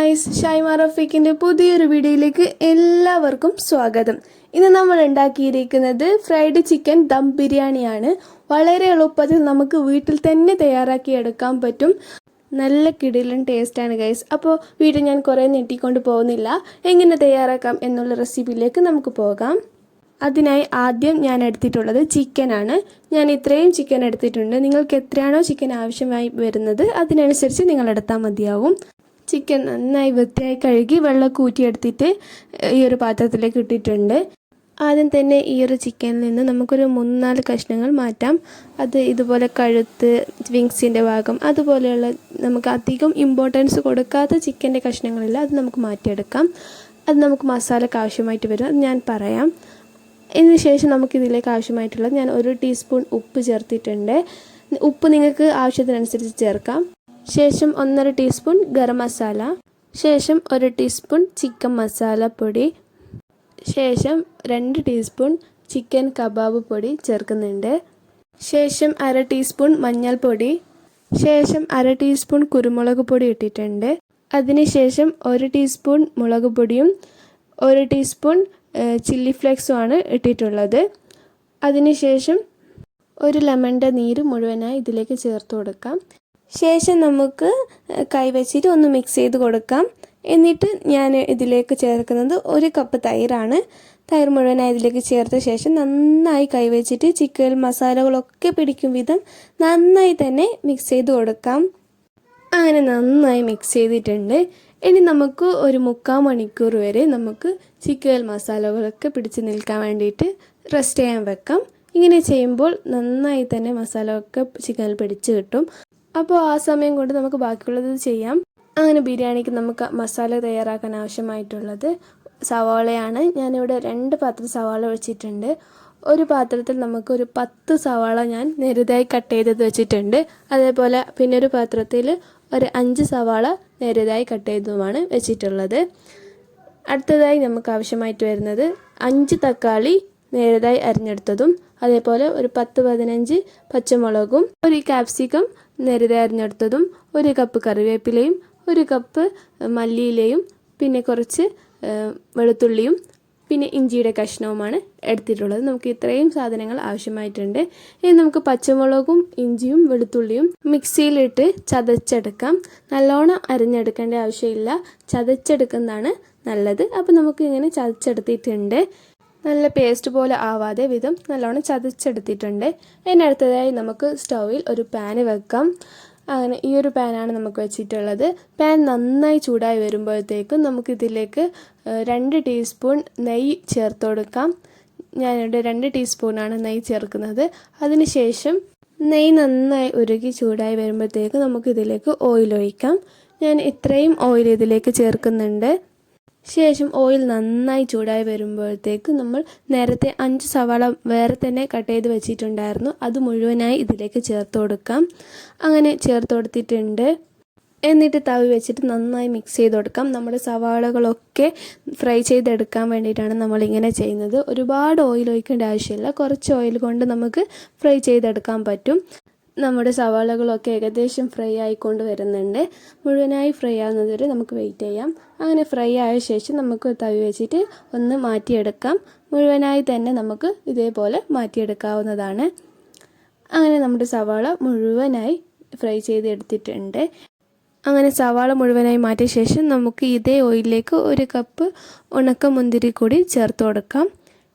Guys, Shaima റഫീഖിൻ്റെ പുതിയൊരു വീഡിയോയിലേക്ക് എല്ലാവർക്കും സ്വാഗതം. ഇന്ന് നമ്മൾ ഉണ്ടാക്കിയിരിക്കുന്നത് ഫ്രൈഡ് ചിക്കൻ ദം ബിരിയാണിയാണ്. വളരെ എളുപ്പത്തിൽ നമുക്ക് വീട്ടിൽ തന്നെ തയ്യാറാക്കി എടുക്കാൻ പറ്റും. നല്ല കിടിലൻ ടേസ്റ്റാണ് ഗൈസ്. അപ്പോൾ വീഡിയോ ഞാൻ കുറേ നീട്ടിക്കൊണ്ട് പോകുന്നില്ല. എങ്ങനെ തയ്യാറാക്കാം എന്നുള്ള റെസിപ്പിയിലേക്ക് നമുക്ക് പോകാം. അതിനായി ആദ്യം ഞാൻ എടുത്തിട്ടുള്ളത് ചിക്കനാണ്. ഞാൻ ഇത്രയും ചിക്കൻ എടുത്തിട്ടുണ്ട്. നിങ്ങൾക്ക് എത്രയാണോ ചിക്കൻ ആവശ്യമായി വരുന്നത് അതിനനുസരിച്ച് നിങ്ങൾ എടുത്താൽ മതിയാവും. ചിക്കൻ നന്നായി വൃത്തിയായി കഴുകി വെള്ളമൊക്കെ ഊറ്റിയെടുത്തിട്ട് ഈ ഒരു പാത്രത്തിലേക്ക് ഇട്ടിട്ടുണ്ട്. ആദ്യം തന്നെ ഈ ഒരു ചിക്കനിൽ നിന്ന് നമുക്കൊരു 3-4 കഷ്ണങ്ങൾ മാറ്റാം. അത് ഇതുപോലെ കഴുത്ത്, വിങ്സിൻ്റെ ഭാഗം, അതുപോലെയുള്ള നമുക്ക് അധികം ഇമ്പോർട്ടൻസ് കൊടുക്കാത്ത ചിക്കൻ്റെ കഷ്ണങ്ങളില്ല, അത് നമുക്ക് മാറ്റിയെടുക്കാം. അത് നമുക്ക് മസാലയ്ക്ക് ആവശ്യമായിട്ട് വരും, അത് ഞാൻ പറയാം. ഇതിന് ശേഷം നമുക്കിതിലേക്ക് ആവശ്യമായിട്ടുള്ളത് ഞാൻ 1 ടീസ്പൂൺ ഉപ്പ് ചേർത്തിട്ടുണ്ട്. ഉപ്പ് നിങ്ങൾക്ക് ആവശ്യത്തിനനുസരിച്ച് ചേർക്കാം. ശേഷം 1.5 ടീസ്പൂൺ ഗരം മസാല, ശേഷം 1 ടീസ്പൂൺ ചിക്കൻ മസാലപ്പൊടി, ശേഷം 2 ടീസ്പൂൺ ചിക്കൻ കബാബ് പൊടി ചേർക്കുന്നുണ്ട്. ശേഷം 1/2 ടീസ്പൂൺ മഞ്ഞൾപ്പൊടി, ശേഷം 1/2 ടീസ്പൂൺ കുരുമുളക് പൊടി ഇട്ടിട്ടുണ്ട്. അതിനുശേഷം 1 ടീസ്പൂൺ മുളക് പൊടിയും 1 ടീസ്പൂൺ ചില്ലി ഫ്ലേക്സുമാണ് ഇട്ടിട്ടുള്ളത്. അതിനുശേഷം 1 ലെമണിൻ്റെ നീര് മുഴുവനായി ഇതിലേക്ക് ചേർത്ത് കൊടുക്കാം. ശേഷം നമുക്ക് കൈവച്ചിട്ട് ഒന്ന് മിക്സ് ചെയ്ത് കൊടുക്കാം. എന്നിട്ട് ഞാൻ ഇതിലേക്ക് ചേർക്കുന്നത് 1 കപ്പ് തൈരാണ്. തൈര് മുഴുവനായി ഇതിലേക്ക് ചേർത്ത ശേഷം നന്നായി കൈവച്ചിട്ട് ചിക്കൻ മസാലകളൊക്കെ പിടിക്കും വിധം നന്നായി തന്നെ മിക്സ് ചെയ്ത് കൊടുക്കാം. അങ്ങനെ നന്നായി മിക്സ് ചെയ്തിട്ടുണ്ട്. ഇനി നമുക്ക് ഒരു 3/4 മണിക്കൂർ വരെ നമുക്ക് ചിക്കൻ മസാലകളൊക്കെ പിടിച്ച് നിൽക്കാൻ വേണ്ടിയിട്ട് റെസ്റ്റ് ചെയ്യാൻ വെക്കാം. ഇങ്ങനെ ചെയ്യുമ്പോൾ നന്നായി തന്നെ മസാല ഒക്കെ ചിക്കനിൽ പിടിച്ച് കിട്ടും. അപ്പോൾ ആ സമയം കൊണ്ട് നമുക്ക് ബാക്കിയുള്ളത് ചെയ്യാം. അങ്ങനെ ബിരിയാണിക്ക് നമുക്ക് മസാല തയ്യാറാക്കാൻ ആവശ്യമായിട്ടുള്ളത് സവാളയാണ്. ഞാനിവിടെ 2 പാത്രം സവാള വെച്ചിട്ടുണ്ട്. ഒരു പാത്രത്തിൽ നമുക്ക് ഒരു 10 സവാള ഞാൻ നേരിയതായി കട്ട് ചെയ്തത് വെച്ചിട്ടുണ്ട്. അതേപോലെ പിന്നെ ഒരു പാത്രത്തിൽ ഒരു 5 സവാള നേരിയതായി കട്ട് ചെയ്തതുമാണ് വെച്ചിട്ടുള്ളത്. അടുത്തതായി നമുക്ക് ആവശ്യമായിട്ട് വരുന്നത് 5 തക്കാളി നേരിയതായി അരിഞ്ഞെടുത്തതും, അതേപോലെ ഒരു 10-15 പച്ചമുളകും, 1 ക്യാപ്സിക്കം നേരിയതായി അരിഞ്ഞെടുത്തതും, 1 കപ്പ് കറിവേപ്പിലയും, 1 കപ്പ് മല്ലിയിലയും, പിന്നെ കുറച്ച് വെളുത്തുള്ളിയും, പിന്നെ ഇഞ്ചിയുടെ കഷ്ണവുമാണ് എടുത്തിട്ടുള്ളത്. നമുക്ക് ഇത്രയും സാധനങ്ങൾ ആവശ്യമായിട്ടുണ്ട്. ഇനി നമുക്ക് പച്ചമുളകും ഇഞ്ചിയും വെളുത്തുള്ളിയും മിക്സിയിലിട്ട് ചതച്ചെടുക്കാം. നല്ലോണം അരിഞ്ഞെടുക്കേണ്ട ആവശ്യമില്ല, ചതച്ചെടുക്കുന്നതാണ് നല്ലത്. അപ്പോൾ നമുക്ക് ഇങ്ങനെ ചതച്ചെടുത്തിട്ടുണ്ട്. നല്ല പേസ്റ്റ് പോലെ ആവാതെ വിധം നല്ലോണം ചതച്ചെടുത്തിട്ടുണ്ട്. അതിനടുത്തതായി നമുക്ക് സ്റ്റൗവിൽ ഒരു പാന് വെക്കാം. അങ്ങനെ ഈ ഒരു പാനാണ് നമുക്ക് വെച്ചിട്ടുള്ളത്. പാൻ നന്നായി ചൂടായി വരുമ്പോഴത്തേക്കും നമുക്കിതിലേക്ക് 2 ടീസ്പൂൺ നെയ്യ് ചേർത്ത് കൊടുക്കാം. ഞാനിവിടെ 2 ടീസ്പൂണാണ് നെയ്യ് ചേർക്കുന്നത്. അതിനുശേഷം നെയ്യ് നന്നായി ഉരുകി ചൂടായി വരുമ്പോഴത്തേക്കും നമുക്കിതിലേക്ക് ഓയിൽ ഒഴിക്കാം. ഞാൻ ഇത്രയും ഓയിൽ ഇതിലേക്ക് ചേർക്കുന്നുണ്ട്. ശേഷം ഓയിൽ നന്നായി ചൂടായി വരുമ്പോഴത്തേക്ക് നമ്മൾ നേരത്തെ 5 സവാള വേറെ തന്നെ കട്ട് ചെയ്ത് വെച്ചിട്ടുണ്ടായിരുന്നു, അത് മുഴുവനായി ഇതിലേക്ക് ചേർത്ത് കൊടുക്കാം. അങ്ങനെ ചേർത്ത് കൊടുത്തിട്ടുണ്ട്. എന്നിട്ട് തവി വെച്ചിട്ട് നന്നായി മിക്സ് ചെയ്ത് കൊടുക്കാം. നമ്മുടെ സവാളകളൊക്കെ ഫ്രൈ ചെയ്തെടുക്കാൻ വേണ്ടിയിട്ടാണ് നമ്മളിങ്ങനെ ചെയ്യുന്നത്. ഒരുപാട് ഓയിൽ ഒഴിക്കേണ്ട ആവശ്യമില്ല, കുറച്ച് ഓയിൽ കൊണ്ട് നമുക്ക് ഫ്രൈ ചെയ്തെടുക്കാൻ പറ്റും. നമ്മുടെ സവാളകളൊക്കെ ഏകദേശം ഫ്രൈ ആയിക്കൊണ്ട് വരുന്നുണ്ട്. മുഴുവനായി ഫ്രൈ ആകുന്നത് വരെ നമുക്ക് വെയിറ്റ് ചെയ്യാം. അങ്ങനെ ഫ്രൈ ആയ ശേഷം നമുക്ക് തവി വെച്ചിട്ട് ഒന്ന് മാറ്റിയെടുക്കാം. മുഴുവനായി തന്നെ നമുക്ക് ഇതേപോലെ മാറ്റിയെടുക്കാവുന്നതാണ്. അങ്ങനെ നമ്മുടെ സവാള മുഴുവനായി ഫ്രൈ ചെയ്തെടുത്തിട്ടുണ്ട്. അങ്ങനെ സവാള മുഴുവനായി മാറ്റിയ ശേഷം നമുക്ക് ഇതേ ഓയിലിലേക്ക് 1 കപ്പ് ഉണക്കമുന്തിരി കൂടി ചേർത്ത് കൊടുക്കാം.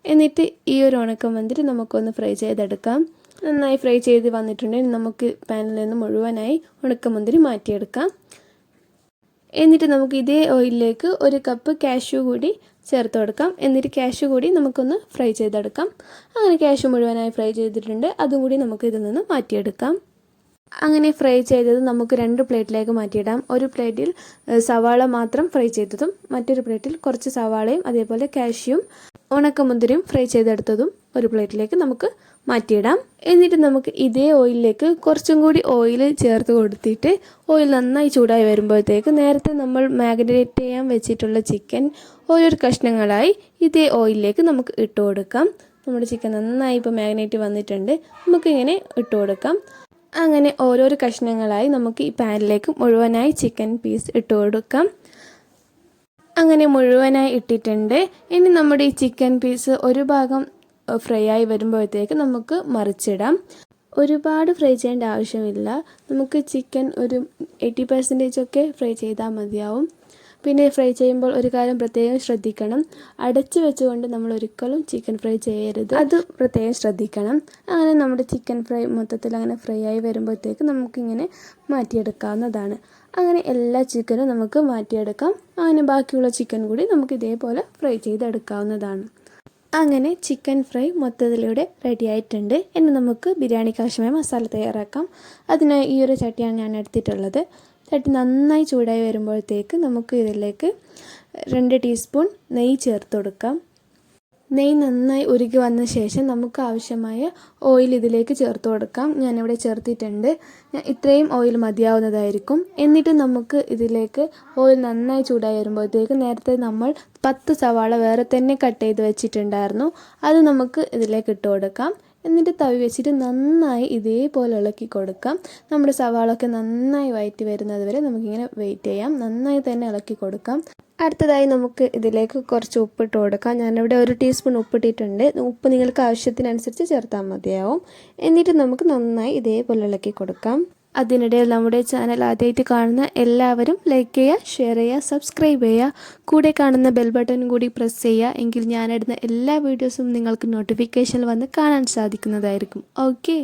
എന്നിട്ട് ഈ ഒരു ഉണക്കമുന്തിരി നമുക്കൊന്ന് ഫ്രൈ ചെയ്തെടുക്കാം. നന്നായി ഫ്രൈ ചെയ്ത് വന്നിട്ടുണ്ടെങ്കിൽ നമുക്ക് പാനിൽ നിന്ന് മുഴുവനായി ഉണക്കമുന്തിരി മാറ്റിയെടുക്കാം. എന്നിട്ട് നമുക്ക് ഇതേ ഓയിലിലേക്ക് 1 കപ്പ് കാഷ്യൂ കൂടി ചേർത്ത് കൊടുക്കാം. എന്നിട്ട് കാഷ്യൂ കൂടി നമുക്കൊന്ന് ഫ്രൈ ചെയ്തെടുക്കാം. അങ്ങനെ കാഷ്യൂ മുഴുവനായി ഫ്രൈ ചെയ്തിട്ടുണ്ട്, അതും കൂടി നമുക്ക് ഇതിൽ നിന്ന് മാറ്റിയെടുക്കാം. അങ്ങനെ ഫ്രൈ ചെയ്തത് നമുക്ക് 2 പ്ലേറ്റിലേക്ക് മാറ്റിയിടാം. ഒരു പ്ലേറ്റിൽ സവാള മാത്രം ഫ്രൈ ചെയ്തതും, മറ്റൊരു പ്ലേറ്റിൽ കുറച്ച് സവാളയും അതേപോലെ കാഷ്യൂവും ഉണക്കമുന്തിരിയും ഫ്രൈ ചെയ്തെടുത്തതും ഒരു പ്ലേറ്റിലേക്ക് നമുക്ക് മാറ്റിയിടാം. എന്നിട്ട് നമുക്ക് ഇതേ ഓയിലിലേക്ക് കുറച്ചും കൂടി ഓയിൽ ചേർത്ത് കൊടുത്തിട്ട് ഓയിൽ നന്നായി ചൂടായി വരുമ്പോഴത്തേക്ക് നേരത്തെ നമ്മൾ മാഗ്നേറ്റ് ചെയ്യാൻ വെച്ചിട്ടുള്ള ചിക്കൻ ഓരോരോ കഷ്ണങ്ങളായി ഇതേ ഓയിലിലേക്ക് നമുക്ക് ഇട്ട് കൊടുക്കാം. നമ്മുടെ ചിക്കൻ നന്നായി ഇപ്പോൾ മാഗ്നേറ്റ് വന്നിട്ടുണ്ട്, നമുക്കിങ്ങനെ ഇട്ട് കൊടുക്കാം. അങ്ങനെ ഓരോരോ കഷ്ണങ്ങളായി നമുക്ക് ഈ പാനിലേക്ക് മുഴുവനായി ചിക്കൻ പീസ് ഇട്ട് കൊടുക്കാം. അങ്ങനെ മുഴുവനായി ഇട്ടിട്ടുണ്ട്. ഇനി നമ്മുടെ ഈ ചിക്കൻ പീസ് ഒരു ഭാഗം ഫ്രൈ ആയി വരുമ്പോഴത്തേക്ക് നമുക്ക് മറിച്ചിടാം. ഒരുപാട് ഫ്രൈ ചെയ്യേണ്ട ആവശ്യമില്ല. നമുക്ക് ചിക്കൻ ഒരു 80% ഒക്കെ ഫ്രൈ ചെയ്താൽ മതിയാവും. പിന്നെ ഫ്രൈ ചെയ്യുമ്പോൾ ഒരു കാര്യം പ്രത്യേകം ശ്രദ്ധിക്കണം, അടച്ചു വെച്ചുകൊണ്ട് നമ്മൾ ഒരിക്കലും ചിക്കൻ ഫ്രൈ ചെയ്യരുത്, അത് പ്രത്യേകം ശ്രദ്ധിക്കണം. അങ്ങനെ നമ്മുടെ ചിക്കൻ ഫ്രൈ മൊത്തത്തിൽ അങ്ങനെ ഫ്രൈ ആയി വരുമ്പോഴത്തേക്ക് നമുക്കിങ്ങനെ മാറ്റിയെടുക്കാവുന്നതാണ്. അങ്ങനെ എല്ലാ ചിക്കനും നമുക്ക് മാറ്റിയെടുക്കാം. അങ്ങനെ ബാക്കിയുള്ള ചിക്കൻ കൂടി നമുക്ക് ഇതേപോലെ ഫ്രൈ ചെയ്തെടുക്കാവുന്നതാണ്. അങ്ങനെ ചിക്കൻ ഫ്രൈ മൊത്തത്തിലൂടെ റെഡി ആയിട്ടുണ്ട്. ഇനി നമുക്ക് ബിരിയാണിക്ക് ആവശ്യമായ മസാല തയ്യാറാക്കാം. അതിനായി ഈ ഒരു ചട്ടിയാണ് ഞാൻ എടുത്തിട്ടുള്ളത്. ചട്ടി നന്നായി ചൂടായി വരുമ്പോഴത്തേക്ക് നമുക്ക് ഇതിലേക്ക് 2 ടീസ്പൂൺ നെയ്യ് ചേർത്ത് കൊടുക്കാം. നെയ്യ് നന്നായി ഉരുകി വന്ന ശേഷം നമുക്ക് ആവശ്യമായ ഓയിൽ ഇതിലേക്ക് ചേർത്ത് കൊടുക്കാം. ഞാനിവിടെ ചേർത്തിട്ടുണ്ട്. ഇത്രയും ഓയിൽ മതിയാവുന്നതായിരിക്കും. എന്നിട്ട് നമുക്ക് ഇതിലേക്ക് ഓയിൽ നന്നായി ചൂടായി വരുമ്പോഴത്തേക്ക് നേരത്തെ നമ്മൾ 10 സവാള വേറെ തന്നെ കട്ട് ചെയ്ത് വെച്ചിട്ടുണ്ടായിരുന്നു, അത് നമുക്ക് ഇതിലേക്ക് ഇട്ട് കൊടുക്കാം. എന്നിട്ട് തവി വെച്ചിട്ട് നന്നായി ഇതേപോലെ ഇളക്കി കൊടുക്കാം. നമ്മുടെ സവാളൊക്കെ നന്നായി വഴറ്റി വരുന്നത് വരെ നമുക്കിങ്ങനെ വെയിറ്റ് ചെയ്യാം. നന്നായി തന്നെ ഇളക്കി കൊടുക്കാം. അടുത്തതായി നമുക്ക് ഇതിലേക്ക് കുറച്ച് ഉപ്പിട്ട് കൊടുക്കാം. ഞാനിവിടെ 1 ടീസ്പൂൺ ഉപ്പിട്ടിട്ടുണ്ട്. ഉപ്പ് നിങ്ങൾക്ക് ആവശ്യത്തിനനുസരിച്ച് ചേർത്താൽ മതിയാവും. എന്നിട്ട് നമുക്ക് നന്നായി ഇതേപോലെ ഇളക്കി കൊടുക്കാം. അതിനിടയിൽ നമ്മുടെ ചാനൽ ആദ്യമായിട്ട് കാണുന്ന എല്ലാവരും ലൈക്ക് ചെയ്യുക, ഷെയർ ചെയ്യുക, സബ്സ്ക്രൈബ് ചെയ്യുക. കൂടെ കാണുന്ന ബെൽ ബട്ടൺ കൂടി പ്രസ് ചെയ്യുക. എങ്കിൽ ഞാനിടുന്ന എല്ലാ വീഡിയോസും നിങ്ങൾക്ക് നോട്ടിഫിക്കേഷനിൽ വന്ന് കാണാൻ സാധിക്കുന്നതായിരിക്കും. ഓക്കെ,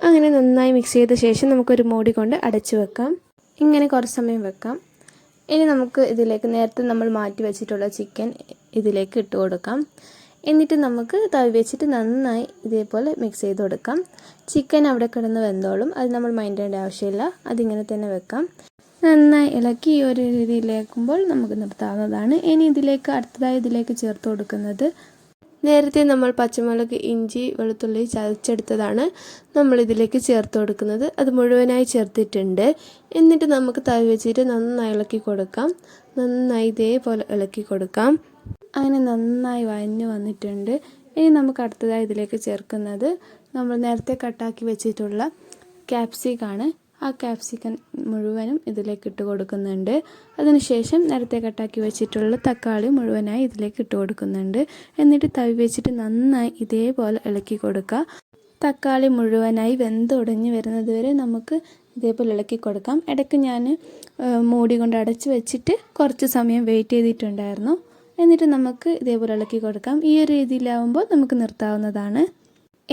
അങ്ങനെ നന്നായി മിക്സ് ചെയ്ത ശേഷം നമുക്കൊരു മൂടി കൊണ്ട് അടച്ചു വെക്കാം. ഇങ്ങനെ കുറച്ച് സമയം വെക്കാം. ഇനി നമുക്ക് ഇതിലേക്ക് നേരത്തെ നമ്മൾ മാറ്റി വെച്ചിട്ടുള്ള ചിക്കൻ ഇതിലേക്ക് ഇട്ട് കൊടുക്കാം. എന്നിട്ട് നമുക്ക് തവി വെച്ചിട്ട് നന്നായി ഇതേപോലെ മിക്സ് ചെയ്ത് കൊടുക്കാം. ചിക്കൻ അവിടെ കിടന്ന് വെന്തോളും, അത് നമ്മൾ മൈൻഡ് ചെയ്യേണ്ട ആവശ്യമില്ല. അതിങ്ങനെ തന്നെ വെക്കാം. നന്നായി ഇളക്കി ഈ ഒരു രീതിയിലേക്കുമ്പോൾ നമുക്ക് നിർത്താവുന്നതാണ്. ഇനി അടുത്തതായി ഇതിലേക്ക് ചേർത്ത് കൊടുക്കുന്നത് നേരത്തെ നമ്മൾ പച്ചമുളക്, ഇഞ്ചി, വെളുത്തുള്ളി ചതച്ചെടുത്തതാണ് നമ്മളിതിലേക്ക് ചേർത്ത് കൊടുക്കുന്നത്. അത് മുഴുവനായി ചേർത്തിട്ടുണ്ട്. എന്നിട്ട് നമുക്ക് തവി വെച്ചിട്ട് നന്നായി ഇളക്കി കൊടുക്കാം. നന്നായി ഇതേപോലെ ഇളക്കി കൊടുക്കാം. അങ്ങനെ നന്നായി വഴഞ്ഞു വന്നിട്ടുണ്ട്. ഇനി നമുക്ക് അടുത്തതായി ഇതിലേക്ക് ചേർക്കുന്നത് നമ്മൾ നേരത്തെ കട്ടാക്കി വെച്ചിട്ടുള്ള ക്യാപ്സിക്കാണ്. ആ ക്യാപ്സിക്കൻ മുഴുവനും ഇതിലേക്ക് ഇട്ട് കൊടുക്കുന്നുണ്ട്. അതിനുശേഷം നേരത്തെ കട്ടാക്കി വെച്ചിട്ടുള്ള തക്കാളി മുഴുവനായി ഇതിലേക്ക് ഇട്ട് കൊടുക്കുന്നുണ്ട്. എന്നിട്ട് തവി വെച്ചിട്ട് നന്നായി ഇതേപോലെ ഇളക്കി കൊടുക്കുക. തക്കാളി മുഴുവനായി വെന്തുടഞ്ഞ് വരുന്നത് വരെ നമുക്ക് ഇതേപോലെ ഇളക്കി കൊടുക്കാം. ഇടയ്ക്ക് ഞാൻ മൂടി കൊണ്ട് അടച്ച് വെച്ചിട്ട് കുറച്ച് സമയം വെയിറ്റ് ചെയ്തിട്ടുണ്ടായിരുന്നു. എന്നിട്ട് നമുക്ക് ഇതേപോലെ ഇളക്കി കൊടുക്കാം. ഈ ഒരു രീതിയിലാവുമ്പോൾ നമുക്ക് നിർത്താവുന്നതാണ്.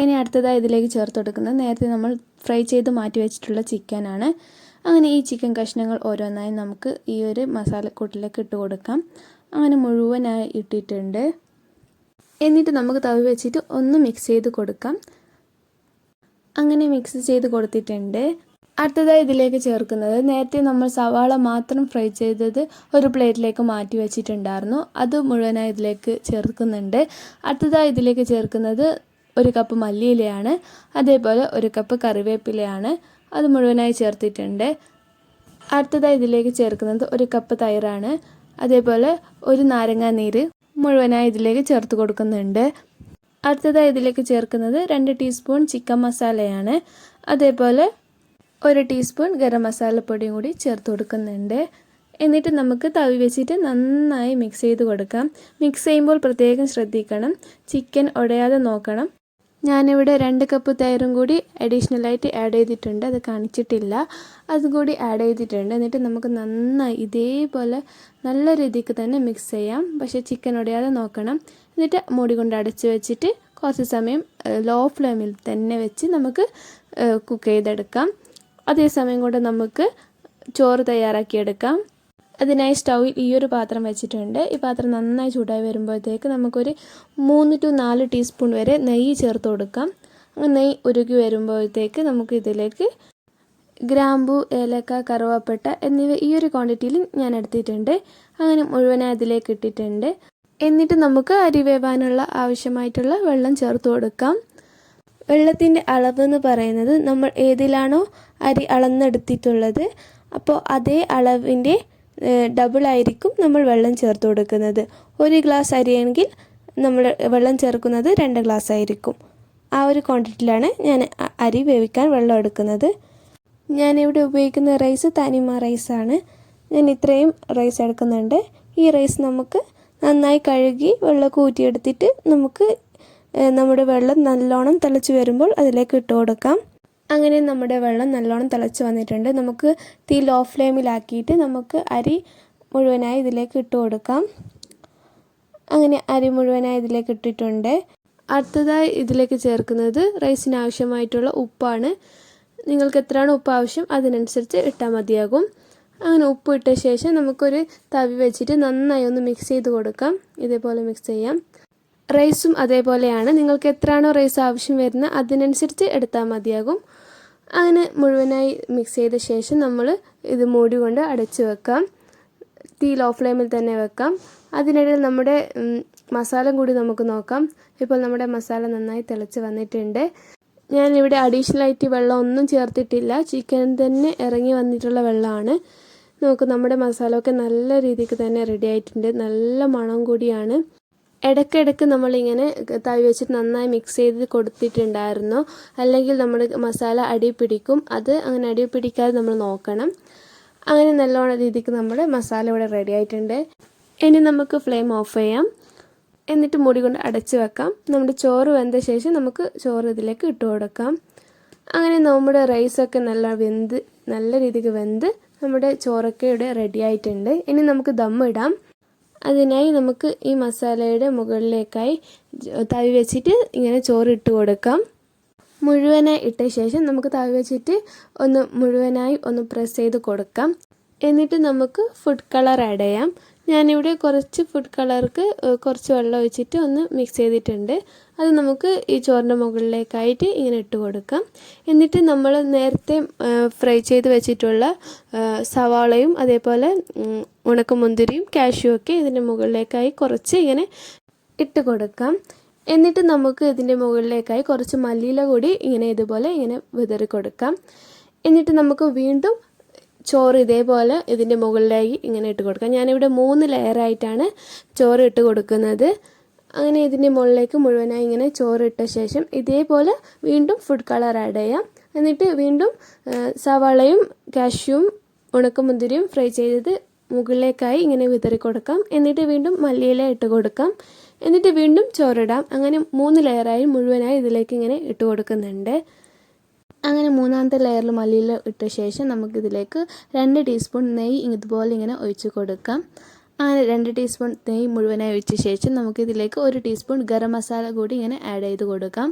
ഇനി അടുത്തതായി ഇതിലേക്ക് ചേർത്ത് കൊടുക്കുന്നത് നേരത്തെ നമ്മൾ ഫ്രൈ ചെയ്ത് മാറ്റി വെച്ചിട്ടുള്ള ചിക്കനാണ്. അങ്ങനെ ഈ ചിക്കൻ കഷ്ണങ്ങൾ ഓരോന്നായി നമുക്ക് ഈ ഒരു മസാലക്കൂട്ടിലേക്ക് ഇട്ട് കൊടുക്കാം. അങ്ങനെ മുഴുവനായി ഇട്ടിട്ടുണ്ട്. എന്നിട്ട് നമുക്ക് തവി വെച്ചിട്ട് ഒന്ന് മിക്സ് ചെയ്ത് കൊടുക്കാം. അങ്ങനെ മിക്സ് ചെയ്ത് കൊടുത്തിട്ടുണ്ട്. അടുത്തതായി ഇതിലേക്ക് ചേർക്കുന്നത് നേരത്തെ നമ്മൾ സവാള മാത്രം ഫ്രൈ ചെയ്തത് ഒരു പ്ലേറ്റിലേക്ക് മാറ്റി വെച്ചിട്ടുണ്ടായിരുന്നു, അത് മുഴുവനായി ഇതിലേക്ക് ചേർക്കുന്നുണ്ട്. അടുത്തതായി ഇതിലേക്ക് ചേർക്കുന്നത് 1 കപ്പ് മല്ലിയിലയാണ്. അതേപോലെ 1 കപ്പ് കറിവേപ്പിലയാണ്, അത് മുഴുവനായി ചേർത്തിട്ടുണ്ട്. അടുത്തതായി ഇതിലേക്ക് ചേർക്കുന്നത് 1 കപ്പ് തൈരാണ്. അതേപോലെ 1 നാരങ്ങാ നീര് മുഴുവനായി ഇതിലേക്ക് ചേർത്ത് കൊടുക്കുന്നുണ്ട്. അടുത്തതായി ഇതിലേക്ക് ചേർക്കുന്നത് 2 ടീസ്പൂൺ ചിക്കൻ മസാലയാണ്. അതേപോലെ 1 ടീസ്പൂൺ ഗരം മസാലപ്പൊടിയും കൂടി ചേർത്ത് കൊടുക്കുന്നുണ്ട്. എന്നിട്ട് നമുക്ക് തവി വെച്ചിട്ട് നന്നായി മിക്സ് ചെയ്ത് കൊടുക്കാം. മിക്സ് ചെയ്യുമ്പോൾ പ്രത്യേകം ശ്രദ്ധിക്കണം, ചിക്കൻ ഉടയാതെ നോക്കണം. ഞാനിവിടെ 2 കപ്പ് തൈരും കൂടി അഡീഷണലായിട്ട് ആഡ് ചെയ്തിട്ടുണ്ട്, അത് കാണിച്ചിട്ടില്ല, അതുകൂടി ആഡ് ചെയ്തിട്ടുണ്ട്. എന്നിട്ട് നമുക്ക് നന്നായി ഇതേപോലെ നല്ല രീതിക്ക് തന്നെ മിക്സ് ചെയ്യാം. പക്ഷേ ചിക്കൻ ഉടയാതെ നോക്കണം. എന്നിട്ട് മൂടി കൊണ്ട് അടച്ച് വെച്ചിട്ട് കുറച്ച് സമയം ലോ ഫ്ലെയിമിൽ തന്നെ വെച്ച് നമുക്ക് കുക്ക് ചെയ്തെടുക്കാം. അതേസമയം കൊണ്ട് നമുക്ക് ചോറ് തയ്യാറാക്കിയെടുക്കാം. അതിനായി സ്റ്റൗവിൽ ഈ ഒരു പാത്രം വെച്ചിട്ടുണ്ട്. ഈ പാത്രം നന്നായി ചൂടായി വരുമ്പോഴത്തേക്ക് നമുക്കൊരു 3 to 4 ടീസ്പൂൺ വരെ നെയ്യ് ചേർത്ത് കൊടുക്കാം. അങ്ങനെ നെയ്യ് ഉരുകി വരുമ്പോഴത്തേക്ക് നമുക്ക് ഇതിലേക്ക് ഗ്രാമ്പു, ഏലക്ക, കറുവാപ്പട്ട എന്നിവ ഈ ഒരു ക്വാണ്ടിറ്റിയിൽ ഞാൻ എടുത്തിട്ടുണ്ട്. അങ്ങനെ മുഴുവനായി അതിലേക്ക് ഇട്ടിട്ടുണ്ട്. എന്നിട്ട് നമുക്ക് അരി വേവാനുള്ള ആവശ്യമായിട്ടുള്ള വെള്ളം ചേർത്ത് കൊടുക്കാം. വെള്ളത്തിൻ്റെ അളവ് എന്ന് പറയുന്നത് നമ്മൾ ഏതിലാണോ അരി അളന്നെടുത്തിട്ടുള്ളത് അപ്പോൾ അതേ അളവിൻ്റെ ഡബിളായിരിക്കും നമ്മൾ വെള്ളം ചേർത്ത് കൊടുക്കുന്നത്. 1 ഗ്ലാസ് അരിയെങ്കിൽ നമ്മൾ വെള്ളം ചേർക്കുന്നത് 2 ഗ്ലാസ് ആയിരിക്കും. ആ ഒരു ക്വാണ്ടിറ്റിയിലാണ് ഞാൻ അരി വേവിക്കാൻ വെള്ളം എടുക്കുന്നത്. ഞാനിവിടെ ഉപയോഗിക്കുന്ന റൈസ് തനിമ റൈസാണ്. ഞാൻ ഇത്രയും റൈസ് എടുക്കുന്നുണ്ട്. ഈ റൈസ് നമുക്ക് നന്നായി കഴുകി വെള്ളമൊക്കെ ഊറ്റിയെടുത്തിട്ട് നമുക്ക് നമ്മുടെ വെള്ളം നല്ലോണം തിളച്ച് വരുമ്പോൾ അതിലേക്ക് ഇട്ട് കൊടുക്കാം. അങ്ങനെ നമ്മുടെ വെള്ളം നല്ലോണം തിളച്ച് വന്നിട്ടുണ്ട്. നമുക്ക് തീ ലോ ഫ്ലെയിമിലാക്കിയിട്ട് നമുക്ക് അരി മുഴുവനായി ഇതിലേക്ക് ഇട്ട് കൊടുക്കാം. അങ്ങനെ അരി മുഴുവനായി ഇതിലേക്ക് ഇട്ടിട്ടുണ്ട്. അടുത്തതായി ഇതിലേക്ക് ചേർക്കുന്നത് റൈസിന് ആവശ്യമായിട്ടുള്ള ഉപ്പാണ്. നിങ്ങൾക്ക് എത്രയാണ് ഉപ്പ് ആവശ്യം അതിനനുസരിച്ച് ഇട്ടാൽ മതിയാകും. അങ്ങനെ ഉപ്പ് ഇട്ട ശേഷം നമുക്കൊരു തവി വെച്ചിട്ട് നന്നായി ഒന്ന് മിക്സ് ചെയ്ത് കൊടുക്കാം. ഇതേപോലെ മിക്സ് ചെയ്യാം. റൈസും അതേപോലെയാണ്. നിങ്ങൾക്ക് എത്രയാണോ റൈസ് ആവശ്യം വരുന്നത് അതിനനുസരിച്ച് എടുത്താൽ മതിയാകും. അങ്ങനെ മുഴുവനായി മിക്സ് ചെയ്ത ശേഷം നമ്മൾ ഇത് മൂടി കൊണ്ട് അടച്ച് വെക്കാം. തീ ലോ ഫ്ലെയിമിൽ തന്നെ വെക്കാം. അതിനിടയിൽ നമ്മുടെ മസാല കൂടി നമുക്ക് നോക്കാം. ഇപ്പോൾ നമ്മുടെ മസാല നന്നായി തിളച്ച് വന്നിട്ടുണ്ട്. ഞാനിവിടെ അഡീഷണലായിട്ട് വെള്ളം ഒന്നും ചേർത്തിട്ടില്ല. ചിക്കൻ തന്നെ ഇറങ്ങി വന്നിട്ടുള്ള വെള്ളമാണ്. നമുക്ക് നമ്മുടെ മസാല ഒക്കെ നല്ല രീതിക്ക് തന്നെ റെഡി ആയിട്ടുണ്ട്. നല്ല മണം കൂടിയാണ്. ഇടയ്ക്കിടയ്ക്ക് നമ്മളിങ്ങനെ തവി വെച്ചിട്ട് നന്നായി മിക്സ് ചെയ്ത് കൊടുത്തിട്ടുണ്ടായിരുന്നു. അല്ലെങ്കിൽ നമ്മുടെ മസാല അടി പിടിക്കും. അത് അങ്ങനെ അടി പിടിക്കാതെ നമ്മൾ നോക്കണം. അങ്ങനെ നല്ലോണം രീതിക്ക് നമ്മുടെ മസാല ഇവിടെ റെഡി ആയിട്ടുണ്ട്. ഇനി നമുക്ക് ഫ്ലെയിം ഓഫ് ചെയ്യാം. എന്നിട്ട് മൂടി കൊണ്ട് അടച്ച് വെക്കാം. നമ്മുടെ ചോറ് വെന്ത ശേഷം നമുക്ക് ചോറ് ഇതിലേക്ക് ഇട്ട് കൊടുക്കാം. അങ്ങനെ നമ്മുടെ റൈസൊക്കെ നല്ല രീതിക്ക് വെന്ത് നമ്മുടെ ചോറൊക്കെ ഇവിടെ റെഡി ആയിട്ടുണ്ട്. ഇനി നമുക്ക് ദം ഇടാം. അതിനായി നമുക്ക് ഈ മസാലയുടെ മുകളിലേക്കായി തവി വെച്ചിട്ട് ഇങ്ങനെ ചോറ് ഇട്ട് കൊടുക്കാം. മുഴുവനായി ഇട്ട ശേഷം നമുക്ക് തവി വെച്ചിട്ട് മുഴുവനായി ഒന്ന് പ്രസ് ചെയ്ത് കൊടുക്കാം. എന്നിട്ട് നമുക്ക് ഫുഡ് കളർ ആഡ് ചെയ്യാം. ഞാനിവിടെ കുറച്ച് ഫുഡ് കളർക്ക് കുറച്ച് വെള്ളം ഒഴിച്ചിട്ട് ഒന്ന് മിക്സ് ചെയ്തിട്ടുണ്ട്. അത് നമുക്ക് ഈ ചോറിൻ്റെ മുകളിലേക്കായിട്ട് ഇങ്ങനെ ഇട്ട് കൊടുക്കാം. എന്നിട്ട് നമ്മൾ നേരത്തെ ഫ്രൈ ചെയ്ത് വെച്ചിട്ടുള്ള സവാളയും അതേപോലെ ഉണക്കമുന്തിരിയും കാഷ്യൂ ഒക്കെ ഇതിൻ്റെ മുകളിലേക്കായി കുറച്ച് ഇങ്ങനെ ഇട്ട് കൊടുക്കാം. എന്നിട്ട് നമുക്ക് ഇതിൻ്റെ മുകളിലേക്കായി കുറച്ച് മല്ലിയില കൂടി ഇതുപോലെ വിതറി കൊടുക്കാം. എന്നിട്ട് നമുക്ക് വീണ്ടും ചോറ് ഇതേപോലെ ഇതിൻ്റെ മുകളിലേക്ക് ഇങ്ങനെ ഇട്ട് കൊടുക്കാം. ഞാനിവിടെ 3 ലെയറായിട്ടാണ് ചോറ് ഇട്ട് കൊടുക്കുന്നത്. അങ്ങനെ ഇതിൻ്റെ മുകളിലേക്ക് മുഴുവനായി ഇങ്ങനെ ചോറ് ഇട്ട ശേഷം ഇതേപോലെ വീണ്ടും ഫുഡ് കളർ ആഡ് ചെയ്യാം. എന്നിട്ട് വീണ്ടും സവാളയും കാഷ്യൂവും ഉണക്കമുന്തിരിയും ഫ്രൈ ചെയ്തത് മുകളിലേക്കായി ഇങ്ങനെ വിതറി കൊടുക്കാം. എന്നിട്ട് വീണ്ടും മല്ലിയില ഇട്ട് കൊടുക്കാം. എന്നിട്ട് വീണ്ടും ചോറിടാം. അങ്ങനെ 3 ലെയറായി മുഴുവനായി ഇതിലേക്ക് ഇങ്ങനെ ഇട്ട് കൊടുക്കുന്നുണ്ട്. അങ്ങനെ 3ാമത്തെ ലെയറിൽ മല്ലിയില ഇട്ട ശേഷം നമുക്കിതിലേക്ക് 2 ടീസ്പൂൺ നെയ്യ് ഇതുപോലെ ഇങ്ങനെ ഒഴിച്ച് കൊടുക്കാം. അങ്ങനെ 2 ടീസ്പൂൺ നെയ്യ് മുഴുവനായി ഒഴിച്ച ശേഷം നമുക്കിതിലേക്ക് 1 ടീസ്പൂൺ ഗരം മസാല കൂടി ഇങ്ങനെ ആഡ് ചെയ്ത് കൊടുക്കാം.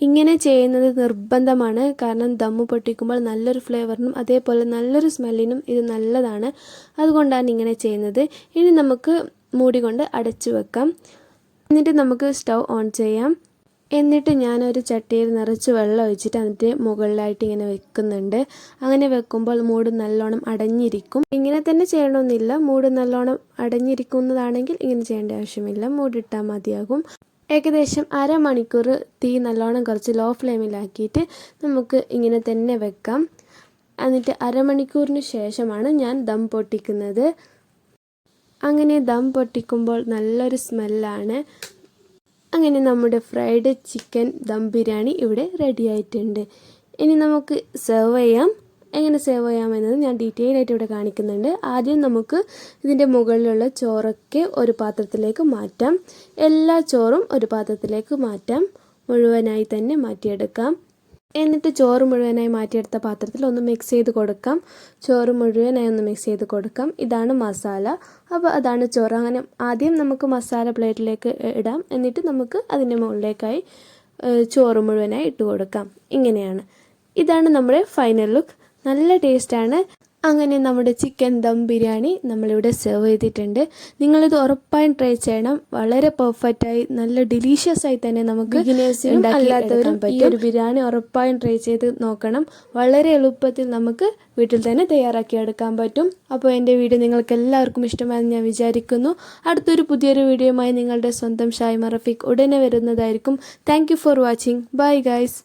ഇങ്ങനെ ചെയ്യുന്നത് നിർബന്ധമാണ്. കാരണം ദമ്മ് പൊട്ടിക്കുമ്പോൾ നല്ലൊരു ഫ്ലേവറിനും അതേപോലെ നല്ലൊരു സ്മെല്ലിനും ഇത് നല്ലതാണ്. അതുകൊണ്ടാണ് ഇങ്ങനെ ചെയ്യുന്നത്. ഇനി നമുക്ക് മൂടി കൊണ്ട് അടച്ചു വെക്കാം. എന്നിട്ട് നമുക്ക് സ്റ്റൗ ഓൺ ചെയ്യാം. എന്നിട്ട് ഞാനൊരു ചട്ടിയിൽ നിറച്ച് വെള്ളം ഒഴിച്ചിട്ട് അതിൻ്റെ മുകളിലായിട്ട് ഇങ്ങനെ വെക്കുന്നുണ്ട്. അങ്ങനെ വെക്കുമ്പോൾ മൂട് നല്ലോണം അടഞ്ഞിരിക്കും. ഇങ്ങനെ തന്നെ ചെയ്യണമെന്നില്ല. മൂട് നല്ലോണം അടഞ്ഞിരിക്കുന്നതാണെങ്കിൽ ഇങ്ങനെ ചെയ്യേണ്ട ആവശ്യമില്ല. മൂടിട്ടാൽ മതിയാകും. ഏകദേശം അരമണിക്കൂർ തീ നല്ലോണം കുറച്ച് ലോ ഫ്ലെയിമിലാക്കിയിട്ട് നമുക്ക് ഇങ്ങനെ തന്നെ വെക്കാം. എന്നിട്ട് അരമണിക്കൂറിന് ശേഷമാണ് ഞാൻ ദം പൊട്ടിക്കുന്നത്. അങ്ങനെ ദം പൊട്ടിക്കുമ്പോൾ നല്ലൊരു സ്മെല്ലാണ്. അങ്ങനെ നമ്മുടെ ഫ്രൈഡ് ചിക്കൻ ദം ബിരിയാണി ഇവിടെ റെഡി ആയിട്ടുണ്ട്. ഇനി നമുക്ക് സെർവ് ചെയ്യാം. എങ്ങനെ സെർവ് ചെയ്യാമെന്നത് ഞാൻ ഡീറ്റെയിൽ ആയിട്ട് ഇവിടെ കാണിക്കുന്നുണ്ട്. ആദ്യം നമുക്ക് ഇതിൻ്റെ മുകളിലുള്ള ചോറൊക്കെ ഒരു പാത്രത്തിലേക്ക് മാറ്റാം. എല്ലാ ചോറും ഒരു പാത്രത്തിലേക്ക് മാറ്റാം. മുഴുവനായി തന്നെ മാറ്റിയെടുക്കാം. എന്നിട്ട് ചോറ് മുഴുവനായി മാറ്റിയെടുത്ത പാത്രത്തിൽ ഒന്ന് മിക്സ് ചെയ്ത് കൊടുക്കാം. ചോറ് മുഴുവനായി ഒന്ന് മിക്സ് ചെയ്ത് കൊടുക്കാം. ഇതാണ് മസാല. അപ്പോൾ അതാണ് ചോറ്. അങ്ങനെ ആദ്യം നമുക്ക് മസാല പ്ലേറ്റിലേക്ക് ഇടാം. എന്നിട്ട് നമുക്ക് അതിൻ്റെ മുകളിലേക്കായി ചോറ് മുഴുവനായി ഇട്ട് കൊടുക്കാം. ഇങ്ങനെയാണ്. ഇതാണ് നമ്മുടെ ഫൈനൽ ലുക്ക്. നല്ല ടേസ്റ്റാണ്. അങ്ങനെ നമ്മുടെ ചിക്കൻ ദം ബിരിയാണി നമ്മളിവിടെ സെർവ് ചെയ്തിട്ടുണ്ട്. നിങ്ങളിത് ഉറപ്പായും ട്രൈ ചെയ്യണം. വളരെ പെർഫെക്റ്റായി നല്ല ഡിലീഷ്യസ് ആയി തന്നെ നമുക്ക് അല്ലാത്തവരും ഈ ഒരു ബിരിയാണി ഉറപ്പായും ട്രൈ ചെയ്ത് നോക്കണം. വളരെ എളുപ്പത്തിൽ നമുക്ക് വീട്ടിൽ തന്നെ തയ്യാറാക്കിയെടുക്കാൻ പറ്റും. അപ്പോൾ എൻ്റെ വീഡിയോ നിങ്ങൾക്ക് എല്ലാവർക്കും ഇഷ്ടമായെന്ന് ഞാൻ വിചാരിക്കുന്നു. അടുത്തൊരു പുതിയൊരു വീഡിയോയുമായി നിങ്ങളുടെ സ്വന്തം ഷൈമ റഫീഖ് ഉടനെ വരുന്നതായിരിക്കും. Thank you for watching. Bye guys.